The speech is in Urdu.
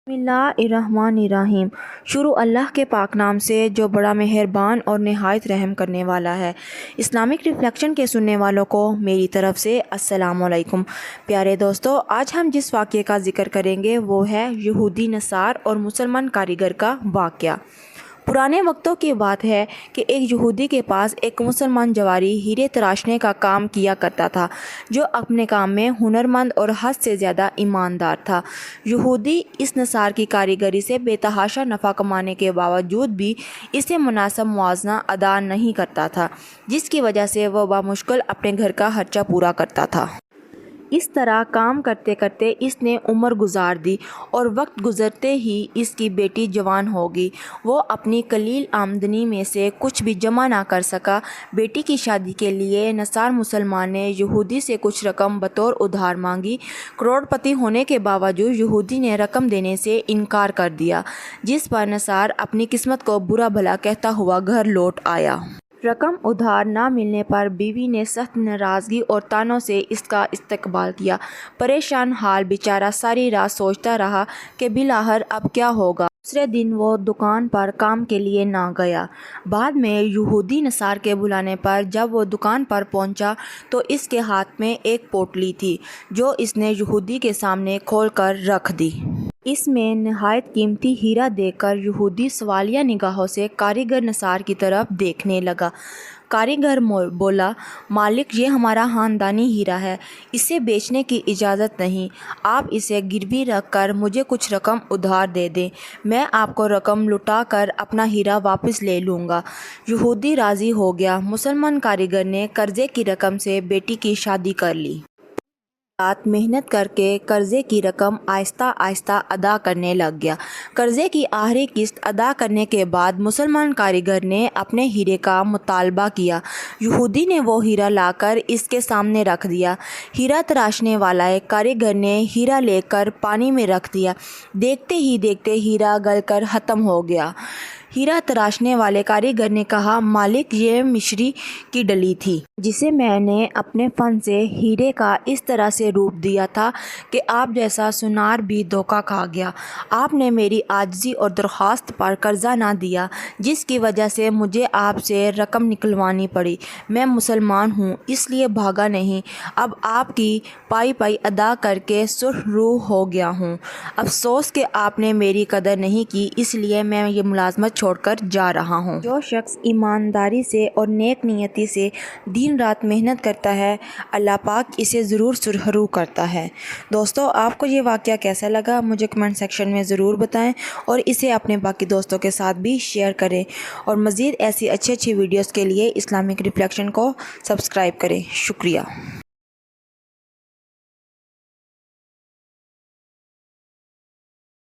بسم اللہ الرحمن الرحیم۔ شروع اللہ کے پاک نام سے جو بڑا مہربان اور نہایت رحم کرنے والا ہے۔ اسلامک ریفلیکشن کے سننے والوں کو میری طرف سے السلام علیکم۔ پیارے دوستو، آج ہم جس واقعے کا ذکر کریں گے وہ ہے یہودی نصار اور مسلمان کاریگر کا واقعہ۔ پرانے وقتوں کی بات ہے کہ ایک یہودی کے پاس ایک مسلمان جواری ہیرے تراشنے کا کام کیا کرتا تھا، جو اپنے کام میں ہنرمند اور حد سے زیادہ ایماندار تھا۔ یہودی اس نثار کی کاریگری سے بے تحاشا نفع کمانے کے باوجود بھی اسے مناسب موازنہ ادا نہیں کرتا تھا، جس کی وجہ سے وہ بمشکل اپنے گھر کا خرچہ پورا کرتا تھا۔ اس طرح کام کرتے کرتے اس نے عمر گزار دی اور وقت گزرتے ہی اس کی بیٹی جوان ہو گئی۔ وہ اپنی قلیل آمدنی میں سے کچھ بھی جمع نہ کر سکا۔ بیٹی کی شادی کے لیے نصار مسلمان نے یہودی سے کچھ رقم بطور ادھار مانگی۔ کروڑ پتی ہونے کے باوجود یہودی نے رقم دینے سے انکار کر دیا، جس پر نصار اپنی قسمت کو برا بھلا کہتا ہوا گھر لوٹ آیا۔ رقم ادھار نہ ملنے پر بیوی نے سخت ناراضگی اور طعنوں سے اس کا استقبال کیا۔ پریشان حال بیچارہ ساری رات سوچتا رہا کہ بالآخر اب کیا ہوگا۔ دوسرے دن وہ دکان پر کام کے لیے نہ گیا۔ بعد میں یہودی نصار کے بلانے پر جب وہ دکان پر پہنچا تو اس کے ہاتھ میں ایک پوٹلی تھی، جو اس نے یہودی کے سامنے کھول کر رکھ دی۔ اس میں نہایت قیمتی ہیرا دیکھ کر یہودی سوالیہ نگاہوں سے کاریگر نصار کی طرف دیکھنے لگا۔ کاریگر بولا، مالک، یہ ہمارا خاندانی ہیرا ہے، اسے بیچنے کی اجازت نہیں۔ آپ اسے گروی رکھ کر مجھے کچھ رقم ادھار دے دیں، میں آپ کو رقم لوٹا کر اپنا ہیرا واپس لے لوں گا۔ یہودی راضی ہو گیا۔ مسلمان کاریگر نے قرضے کی رقم سے بیٹی کی شادی کر لی۔ رات محنت کر کے قرضے کی رقم آہستہ آہستہ ادا کرنے لگ گیا۔ قرضے کی آخری قسط ادا کرنے کے بعد مسلمان کاریگر نے اپنے ہیرے کا مطالبہ کیا۔ یہودی نے وہ ہیرا لا کر اس کے سامنے رکھ دیا۔ ہیرا تراشنے والے کاریگر نے ہیرا لے کر پانی میں رکھ دیا۔ دیکھتے ہی دیکھتے ہیرا گل کر ختم ہو گیا۔ ہیرا تراشنے والے کاریگر نے کہا، مالک، یہ مشری کی ڈلی تھی، جسے میں نے اپنے فن سے ہیرے کا اس طرح سے روپ دیا تھا کہ آپ جیسا سونار بھی دھوکہ کھا گیا۔ آپ نے میری عاجزی اور درخواست پر قرضہ نہ دیا، جس کی وجہ سے مجھے آپ سے رقم نکلوانی پڑی۔ میں مسلمان ہوں، اس لیے بھاگا نہیں۔ اب آپ کی پائی ادا کر کے سرخ روح ہو گیا ہوں۔ افسوس کہ آپ نے میری قدر نہیں کی، اس لیے میں یہ ملازمت چھوڑ کر جا رہا ہوں۔ جو شخص ایمانداری سے اور نیک نیتی سے دن رات محنت کرتا ہے، اللہ پاک اسے ضرور سرخرو کرتا ہے۔ دوستو، آپ کو یہ واقعہ کیسا لگا مجھے کمنٹ سیکشن میں ضرور بتائیں، اور اسے اپنے باقی دوستوں کے ساتھ بھی شیئر کریں، اور مزید ایسی اچھی ویڈیوز کے لیے اسلامک ریفلیکشن کو سبسکرائب کریں۔ شکریہ۔